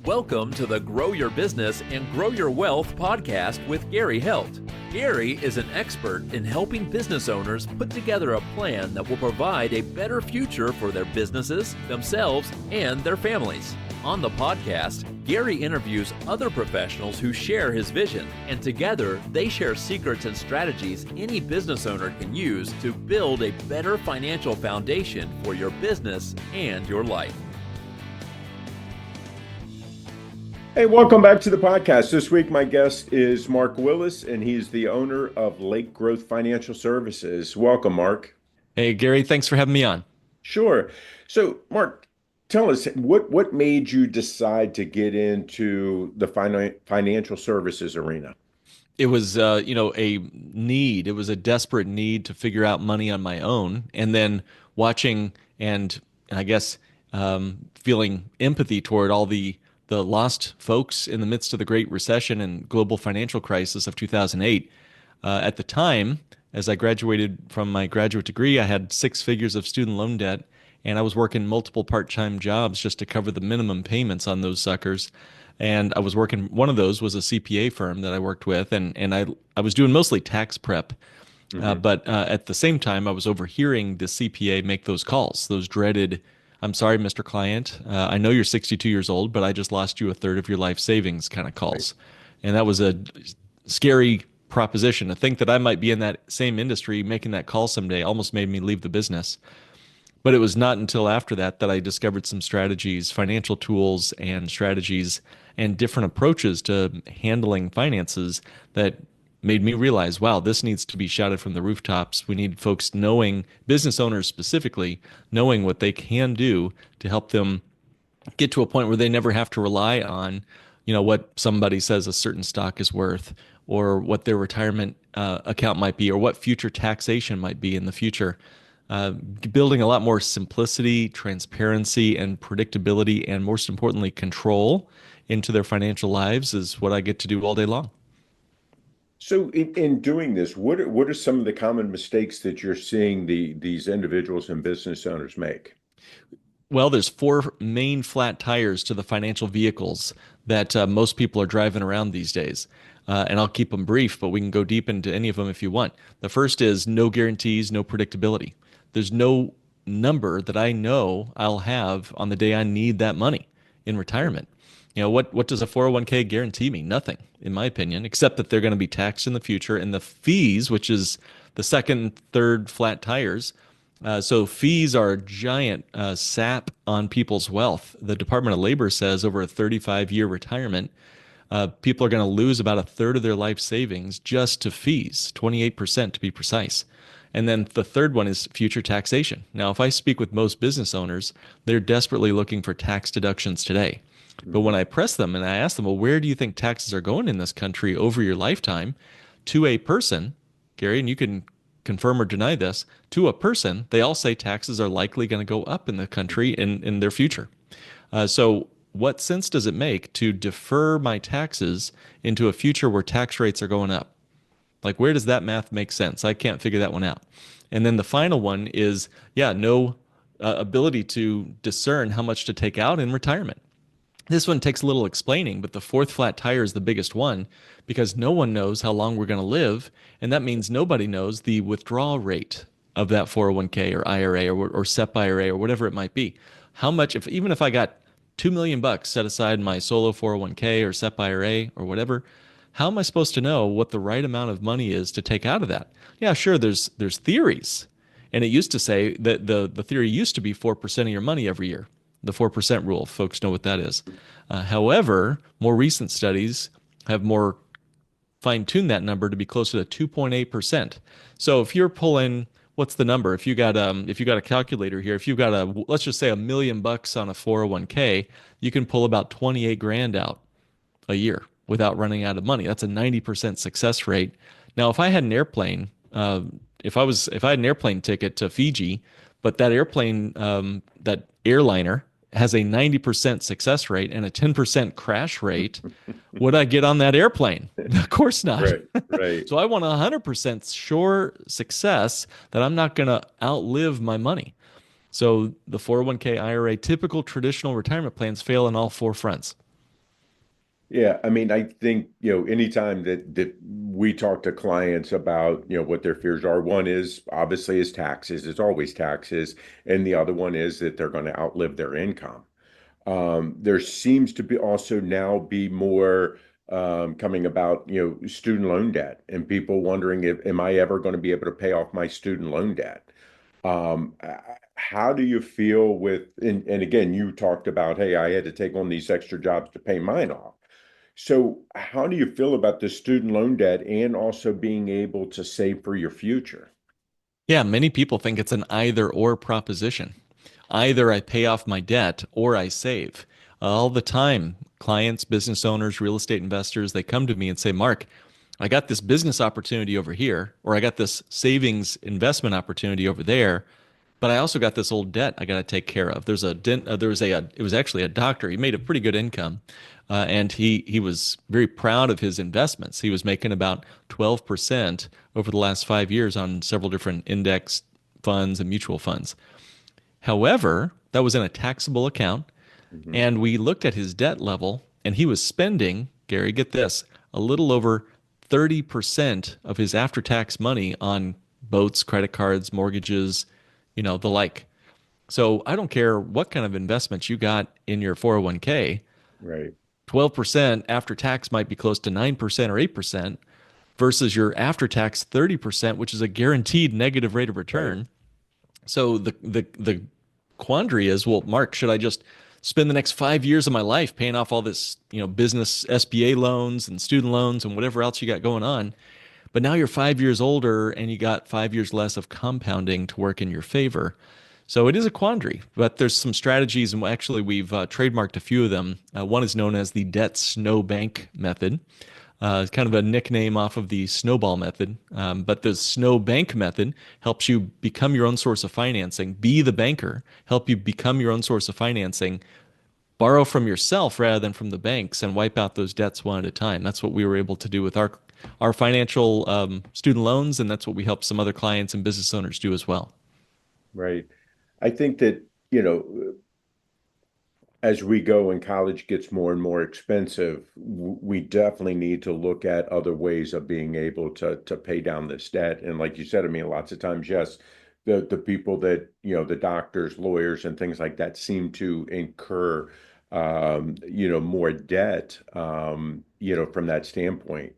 Welcome to the Grow Your Business and Grow Your Wealth podcast with Gary Heldt. Gary is an expert in helping business owners put together a plan that will provide a better future for their businesses, themselves, and their families. On the podcast, Gary interviews other professionals who share his vision, and together they share secrets and strategies any business owner can use to build a better financial foundation for your business and your life. Hey, welcome back to the podcast. This week, my guest is Mark Willis, and he's the owner of Lake Growth Financial Services. Welcome, Mark. Hey, Gary, thanks for having me on. Sure. So, Mark, tell us, what made you decide to get into the financial services arena? It was, a need. It was a desperate need to figure out money on my own, and then watching and I guess feeling empathy toward all the lost folks in the midst of the Great Recession and global financial crisis of 2008. At the time, as I graduated from my graduate degree, I had 6 figures of student loan debt, and I was working multiple part-time jobs just to cover the minimum payments on those suckers. And I was working, one of those was a CPA firm that I worked with, and I was doing mostly tax prep. But at the same time, I was overhearing the CPA make those calls, those dreaded, "I'm sorry, Mr. Client, I know you're 62 years old, but I just lost you a third of your life savings" kind of calls. Right. And that was a scary proposition. To think that I might be in that same industry making that call someday almost made me leave the business. But it was not until after that I discovered some strategies, financial tools and strategies and different approaches to handling finances that made me realize, wow, this needs to be shouted from the rooftops. We need folks knowing, business owners specifically, knowing what they can do to help them get to a point where they never have to rely on, what somebody says a certain stock is worth, or what their retirement account might be, or what future taxation might be in the future. Building a lot more simplicity, transparency, and predictability, and most importantly, control into their financial lives is what I get to do all day long. So in doing this, what are some of the common mistakes that you're seeing these individuals and business owners make? Well, there's 4 main flat tires to the financial vehicles that most people are driving around these days. And I'll keep them brief, but we can go deep into any of them if you want. The first is no guarantees, no predictability. There's no number that I know I'll have on the day I need that money in retirement. What does a 401k guarantee me? Nothing, in my opinion, except that they're going to be taxed in the future. And the fees, which is the second, third flat tires. So fees are a giant sap on people's wealth. The Department of Labor says over a 35-year retirement, people are going to lose about a third of their life savings just to fees, 28% to be precise. And then the third one is future taxation. Now, if I speak with most business owners, they're desperately looking for tax deductions today. But when I press them and I ask them, well, where do you think taxes are going in this country over your lifetime? To a person, Gary, and you can confirm or deny this, to a person, they all say taxes are likely going to go up in the country in their future. So what sense does it make to defer my taxes into a future where tax rates are going up? Like, where does that math make sense? I can't figure that one out. And then the final one is, no ability to discern how much to take out in retirement. This one takes a little explaining, but the 4th flat tire is the biggest one because no one knows how long we're going to live, and that means nobody knows the withdrawal rate of that 401k or IRA or SEP IRA or whatever it might be. How much, even if I got $2 million set aside in my solo 401k or SEP IRA or whatever, how am I supposed to know what the right amount of money is to take out of that? Yeah, sure, there's theories, and it used to say that the theory used to be 4% of your money every year. The 4% rule, folks know what that is. However, more recent studies have more fine-tuned that number to be closer to 2.8%. So if you're pulling, what's the number? If you got a calculator here, if you've got let's just say $1 million on a 401k, you can pull about 28 grand out a year without running out of money. That's a 90% success rate. Now, if I had an airplane, if I had an airplane ticket to Fiji, but that that airliner has a 90% success rate and a 10% crash rate, would I get on that airplane? Of course not. Right. So I want 100% sure success that I'm not going to outlive my money. So the 401k, IRA, typical traditional retirement plans fail on all 4 fronts. Yeah, I mean, I think, anytime that we talk to clients about, what their fears are, one is obviously is taxes. It's always taxes, and the other one is that they're going to outlive their income. There seems to be also now be more coming about, student loan debt and people wondering if am I ever going to be able to pay off my student loan debt? Um, how do you feel with, and again, you talked about, hey, I had to take on these extra jobs to pay mine off. So how do you feel about the student loan debt and also being able to save for your future? Yeah, many people think it's an either or proposition. Either I pay off my debt or I save. All the time, clients, business owners, real estate investors, they come to me and say, Mark, I got this business opportunity over here, or I got this savings investment opportunity over there, but I also got this old debt I got to take care of. It was actually a doctor. He made a pretty good income, and he was very proud of his investments. He was making about 12% over the last 5 years on several different index funds and mutual funds. However, that was in a taxable account, Hmm. and we looked at his debt level, and he was spending, Gary, get this, a little over 30% of his after-tax money on boats, credit cards, mortgages, the like. So I don't care what kind of investments you got in your 401k, Right, 12% after tax might be close to 9% or 8% versus your after tax 30%, which is a guaranteed negative rate of right. return. So the quandary is, well, Mark, should I just spend the next 5 years of my life paying off all this, business SBA loans and student loans and whatever else you got going on? But now you're 5 years older and you got 5 years less of compounding to work in your favor. So it is a quandary, but there's some strategies, and actually we've trademarked a few of them. One is known as the debt snowbank method. It's kind of a nickname off of the snowball method, but the snowbank method helps you become your own source of financing, be the banker, help you become your own source of financing, borrow from yourself rather than from the banks, and wipe out those debts one at a time. That's what we were able to do with our financial student loans, and that's what we help some other clients and business owners do as well. Right. I think that, as we go and college gets more and more expensive, we definitely need to look at other ways of being able to pay down this debt. And like you said, I mean, lots of times, yes, the people that, the doctors, lawyers, and things like that seem to incur, more debt, from that standpoint.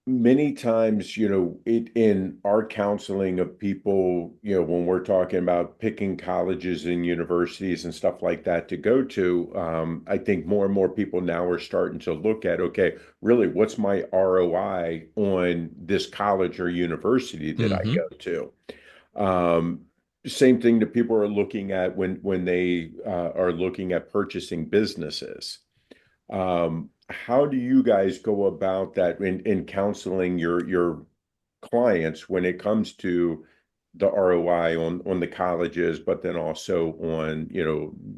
Many times, in our counseling of people, when we're talking about picking colleges and universities and stuff like that to go to, I think more and more people now are starting to look at, okay, really, what's my ROI on this college or university that I Hmm. go to? Um, Same thing that people are looking at when they are looking at purchasing businesses. How do you guys go about that in counseling your clients when it comes to the ROI on the colleges, but then also on,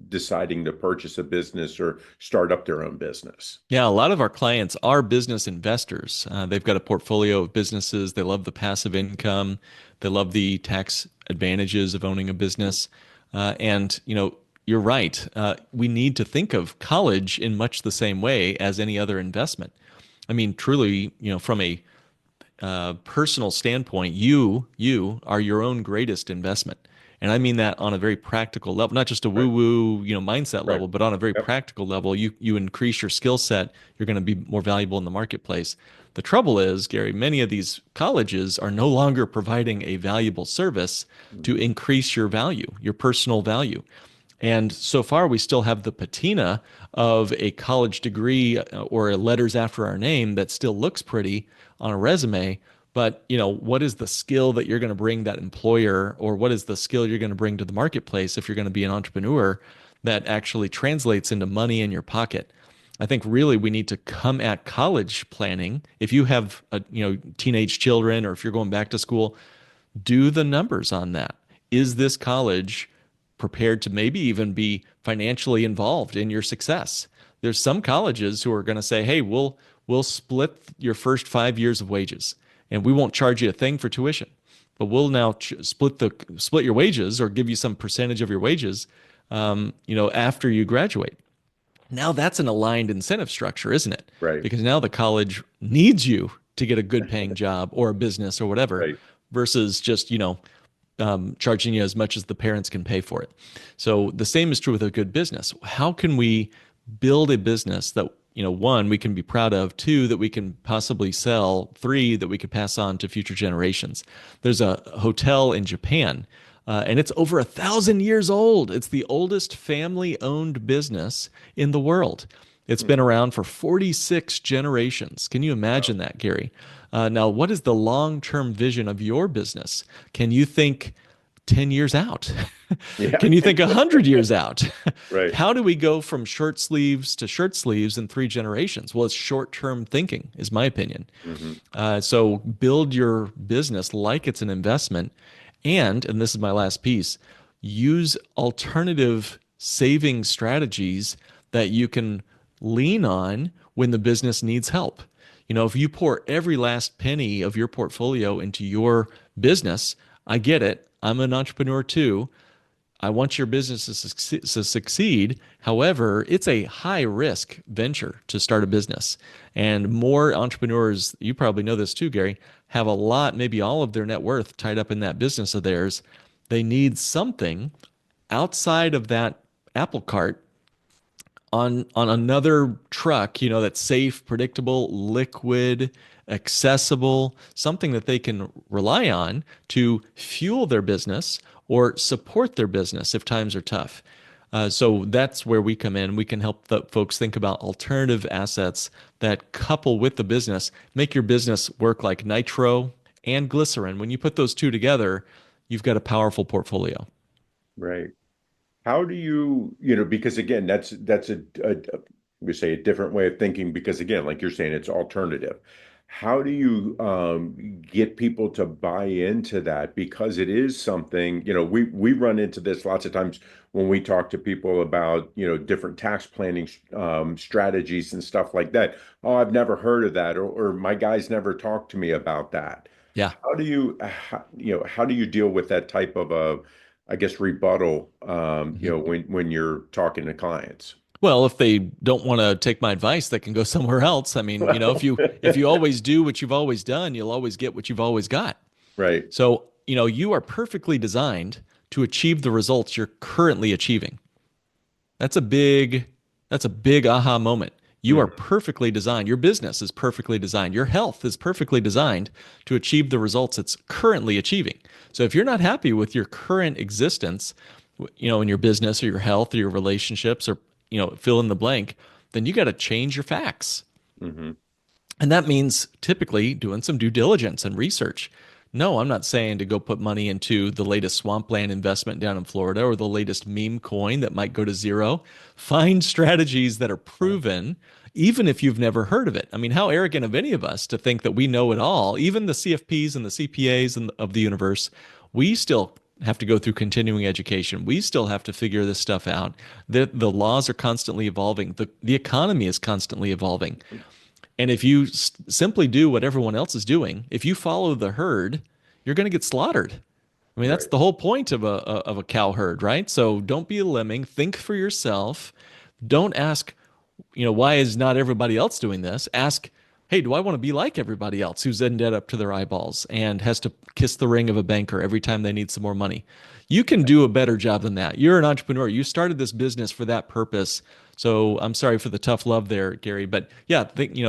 deciding to purchase a business or start up their own business? Yeah, a lot of our clients are business investors. They've got a portfolio of businesses. They love the passive income. They love the tax advantages of owning a business. And, you're right. We need to think of college in much the same way as any other investment. I mean, truly, from a personal standpoint, you are your own greatest investment. And I mean that on a very practical level, not just a Right, woo-woo, mindset right. level, but on a very Yep. practical level. You increase your skill set, you're going to be more valuable in the marketplace. The trouble is, Gary, many of these colleges are no longer providing a valuable service to Mhm. increase your value, your personal value. And so far, we still have the patina of a college degree or a letters after our name that still looks pretty on a resume. But, what is the skill that you're going to bring that employer, or what is the skill you're going to bring to the marketplace if you're going to be an entrepreneur that actually translates into money in your pocket? I think really we need to come at college planning. If you have teenage children, or if you're going back to school, do the numbers on that. Is this college prepared to maybe even be financially involved in your success? There's some colleges who are going to say, "Hey, we'll split your first 5 years of wages, and we won't charge you a thing for tuition, but we'll now split your wages or give you some percentage of your wages, after you graduate." Now that's an aligned incentive structure, isn't it? Right. Because now the college needs you to get a good paying job or a business or whatever Right. versus just, charging you as much as the parents can pay for it. So the same is true with a good business. How can we build a business that, one, we can be proud of, two, that we can possibly sell, three, that we could pass on to future generations? There's a hotel in Japan, and it's over 1,000 years old. It's the oldest family-owned business in the world. It's been around for 46 generations. Can you Wow. imagine that, Gary? Now, what is the long-term vision of your business? Can you think 10 years out? Yeah. Can you think 100 years out? Right. How do we go from short sleeves to shirt sleeves in 3 generations? Well, it's short-term thinking, is my opinion. Hmm. So build your business like it's an investment. And this is my last piece, use alternative saving strategies that you can lean on when the business needs help. If you pour every last penny of your portfolio into your business, I get it. I'm an entrepreneur too. I want your business to succeed. However, it's a high risk venture to start a business. And more entrepreneurs, you probably know this too, Gary, have a lot, maybe all of their net worth tied up in that business of theirs. They need something outside of that apple cart on another truck, that's safe, predictable, liquid, accessible, something that they can rely on to fuel their business or support their business if times are tough. So that's where we come in. We can help the folks think about alternative assets that couple with the business, make your business work like nitro and glycerin. When you put those two together, you've got a powerful portfolio. Right. How do because again, that's we say a different way of thinking because again, like you're saying, it's alternative. How do you get people to buy into that? Because it is something, we run into this lots of times when we talk to people about, different tax planning strategies and stuff like that. Oh, I've never heard of that, or my guys never talked to me about that. Yeah. How do you deal with that type of I guess, rebuttal, Mhm. when you're talking to clients? Well, if they don't want to take my advice, they can go somewhere else. I mean, Well, if you always do what you've always done, you'll always get what you've always got. right, So, you are perfectly designed to achieve the results you're currently achieving. That's a big that's a big aha moment. You are mm, perfectly designed. Your business is perfectly designed. Your health is perfectly designed to achieve the results it's currently achieving. So if you're not happy with your current existence, in your business or your health or your relationships or, fill in the blank, then you got to change your facts. hmm, And that means typically doing some due diligence and research. No, I'm not saying to go put money into the latest swampland investment down in Florida or the latest meme coin that might go to zero. Find strategies that are proven, even if you've never heard of it. I mean, how arrogant of any of us to think that we know it all, even the CFPs and the CPAs of the universe, we still have to go through continuing education. We still have to figure this stuff out. The laws are constantly evolving. The economy is constantly evolving. And if you simply do what everyone else is doing, if you follow the herd, you're going to get slaughtered. I mean, that's right, the whole point of a cow herd, right? So don't be a lemming. Think for yourself. Don't ask, why is not everybody else doing this? Ask, hey, do I want to be like everybody else who's in debt up to their eyeballs and has to kiss the ring of a banker every time they need some more money? You can do a better job than that. You're an entrepreneur. You started this business for that purpose. So I'm sorry for the tough love there, Gary. But yeah, thinking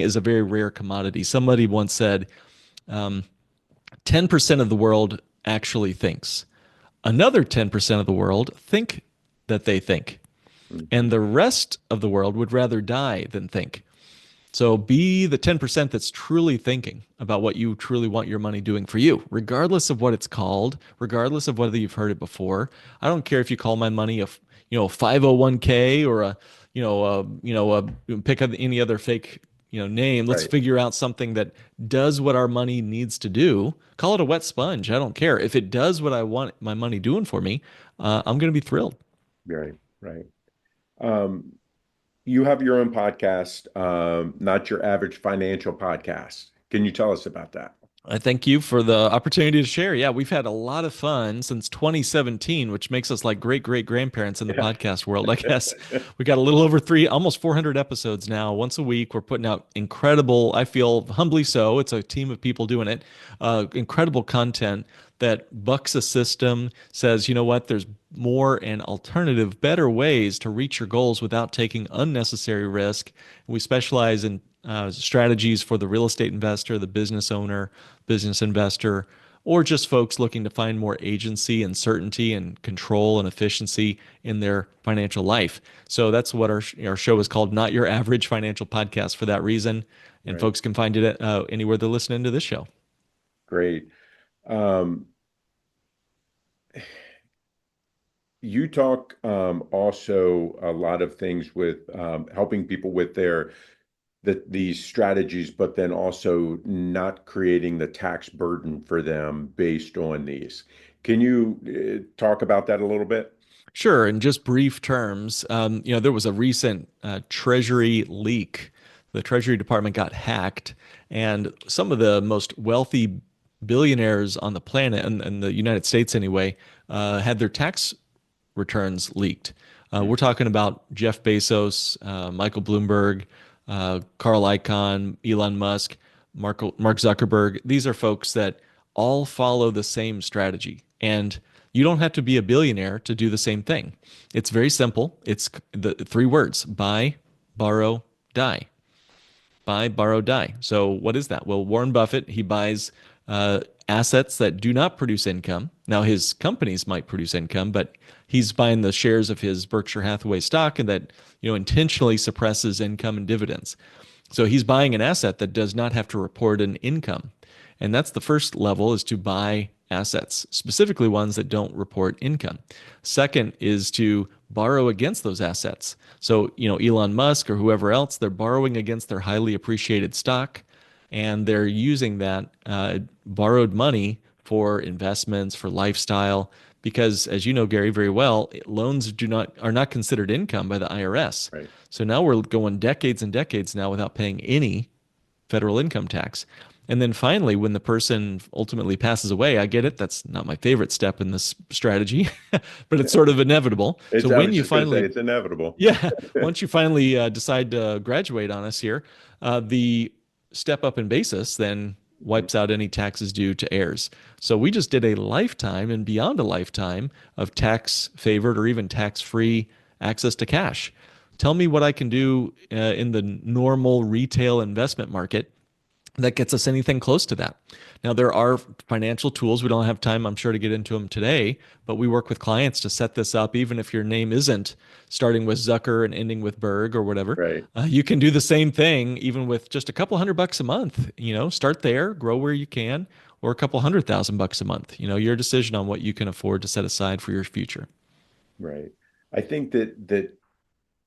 is a very rare commodity. Somebody once said, 10% of the world actually thinks. Another 10% of the world think that they think. hmm, And the rest of the world would rather die than think. So be the 10% that's truly thinking about what you truly want your money doing for you, regardless of what it's called, regardless of whether you've heard it before. I don't care if you call my money a 501k or pick any other fake, name. Let's right. figure out something that does what our money needs to do. Call it a wet sponge. I don't care. If it does what I want my money doing for me, I'm going to be thrilled. Right, right. Um, you have your own podcast, not your average financial podcast. Can you tell us about that? I thank you for the opportunity to share. Yeah, we've had a lot of fun since 2017, which makes us like great great grandparents in the Yeah. podcast world, I guess. We got a little over almost 400 episodes now. Once a week, we're putting out incredible, I feel humbly so. It's a team of people doing it. Incredible content that bucks a system, says, you know what, there's more and alternative, better ways to reach your goals without taking unnecessary risk. We specialize in strategies for the real estate investor, the business owner, business investor, or just folks looking to find more agency and certainty and control and efficiency in their financial life. So that's what our show is called, Not Your Average Financial Podcast, for that reason. And Right. folks can find it anywhere they're listening to this show. Great. Um, you talk also a lot of things with helping people with these strategies, but then also not creating the tax burden for them based on these. Can you talk about that a little bit? Sure. In just brief terms, there was a recent Treasury leak. The Treasury Department got hacked, and some of the most wealthy billionaires on the planet, and the United States anyway, had their tax returns leaked. We're talking about Jeff Bezos, Michael Bloomberg, Carl Icahn, Elon Musk, Mark Zuckerberg. These are folks that all follow the same strategy. And you don't have to be a billionaire to do the same thing. It's very simple. It's the three words: buy, borrow, die. Buy, borrow, die. So what is that? Well, Warren Buffett, he buys assets that do not produce income. Now, his companies might produce income, but he's buying the shares of his Berkshire Hathaway stock and that, intentionally suppresses income and dividends. So he's buying an asset that does not have to report an income. And that's the first level, is to buy assets, specifically ones that don't report income. Second is to borrow against those assets. So, Elon Musk or whoever else, they're borrowing against their highly appreciated stock, and they're using that borrowed money for investments, for lifestyle, because as you know, Gary, very well, loans are not considered income by the IRS. Right. So now we're going decades and decades now without paying any federal income tax. And then finally, when the person ultimately passes away, I get it. That's not my favorite step in this strategy, but it's sort of inevitable. So I when was you just going to say finally, it's inevitable. yeah, once you finally decide to graduate on us here, the step up in basis then wipes out any taxes due to heirs. So we just did a lifetime and beyond a lifetime of tax favored or even tax free access to cash. Tell me what I can do in the normal retail investment market that gets us anything close to that. Now, there are financial tools. We don't have time, I'm sure, to get into them today, but we work with clients to set this up. Even if your name isn't starting with Zucker and ending with Berg or whatever, Right. you can do the same thing even with just a couple $100 a month. Start there, grow where you can, or a couple $100,000 a month. Your decision on what you can afford to set aside for your future. Right. I think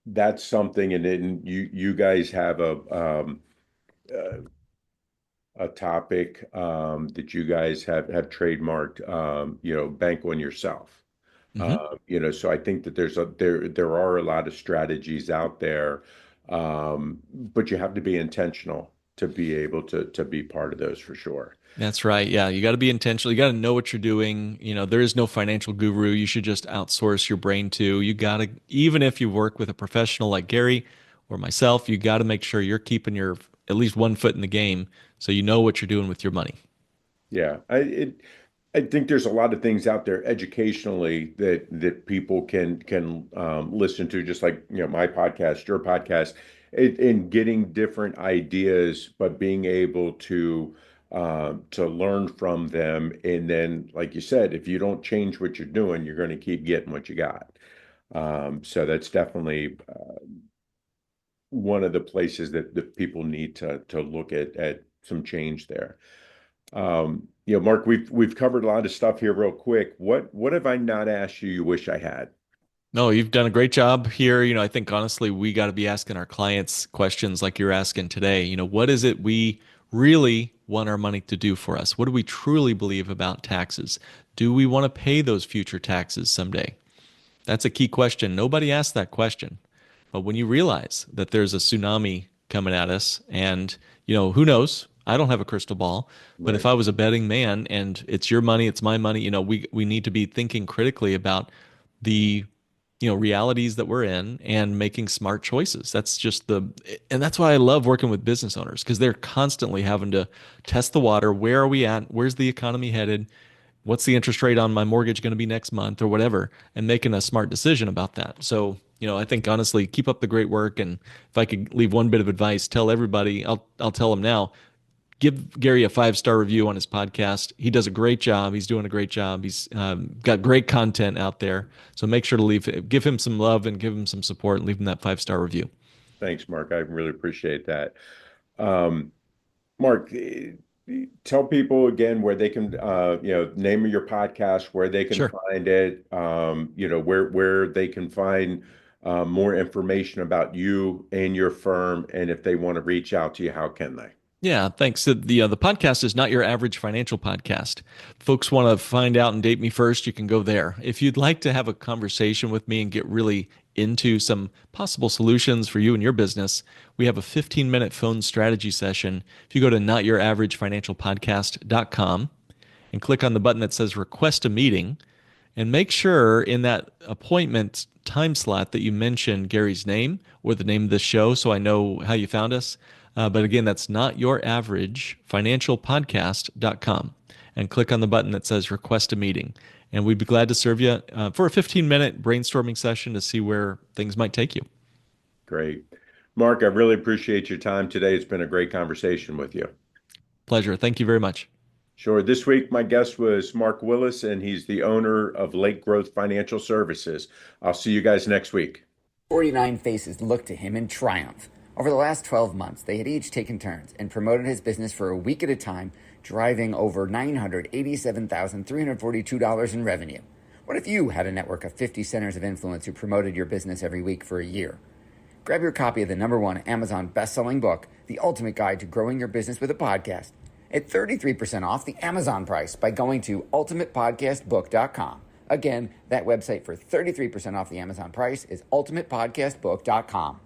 that's something, and then you guys have uh, a topic that you guys have trademarked, bank on yourself. Hmm. So I think that there are a lot of strategies out there, but you have to be intentional to be able to be part of those for sure. That's right. Yeah, you got to be intentional. You got to know what you're doing. There is no financial guru you should just outsource your brain to. You got to, even if you work with a professional like Gary or myself, you got to make sure you're keeping your at least one foot in the game so you know what you're doing with your money. Yeah, I think there's a lot of things out there educationally that people can listen to, just like my podcast, your podcast, in getting different ideas, but being able to learn from them, and then, like you said, if you don't change what you're doing, you're going to keep getting what you got. So that's definitely one of the places that people need to look at some change there. Mark, we've covered a lot of stuff here real quick. What have I not asked you wish I had? No, you've done a great job here. I think honestly, we got to be asking our clients questions like you're asking today. What is it we really want our money to do for us? What do we truly believe about taxes? Do we want to pay those future taxes someday? That's a key question. Nobody asked that question. But when you realize that there's a tsunami coming at us and, who knows, I don't have a crystal ball, but if Right. I was a betting man and it's your money, it's my money, we need to be thinking critically about the realities that we're in and making smart choices. And that's why I love working with business owners, because they're constantly having to test the water. Where are we at? Where's the economy headed? What's the interest rate on my mortgage going to be next month or whatever, and making a smart decision about that. So, I think honestly, keep up the great work. And if I could leave one bit of advice, tell everybody, I'll tell them now, give Gary a 5-star review on his podcast. He does a great job. He's doing a great job. He's got great content out there. So make sure to give him some love and give him some support and leave him that 5-star review. Thanks, Mark. I really appreciate that. Mark, tell people again where they can, name of your podcast, where they can Sure. find it, where they can find more information about you and your firm, and if they want to reach out to you, how can they? Yeah, thanks. The podcast is Not Your Average Financial Podcast. Folks want to find out and date me first, you can go there. If you'd like to have a conversation with me and get really into some possible solutions for you and your business, we have a 15-minute phone strategy session. If you go to notyouraveragefinancialpodcast.com and click on the button that says request a meeting, and make sure in that appointment time slot that you mention Gary's name or the name of the show so I know how you found us. But again, that's notyouraveragefinancialpodcast.com, and click on the button that says request a meeting. And we'd be glad to serve you for a 15-minute brainstorming session to see where things might take you. Great. Mark, I really appreciate your time today. It's been a great conversation with you. Pleasure. Thank you very much. Sure. This week, my guest was Mark Willis, and he's the owner of Lake Growth Financial Services. I'll see you guys next week. 49 faces looked to him in triumph. Over the last 12 months, they had each taken turns and promoted his business for a week at a time, driving over $987,342 in revenue. What if you had a network of 50 centers of influence who promoted your business every week for a year? Grab your copy of the #1 Amazon best-selling book, The Ultimate Guide to Growing Your Business with a Podcast, at 33% off the Amazon price by going to ultimatepodcastbook.com. Again, that website for 33% off the Amazon price is ultimatepodcastbook.com.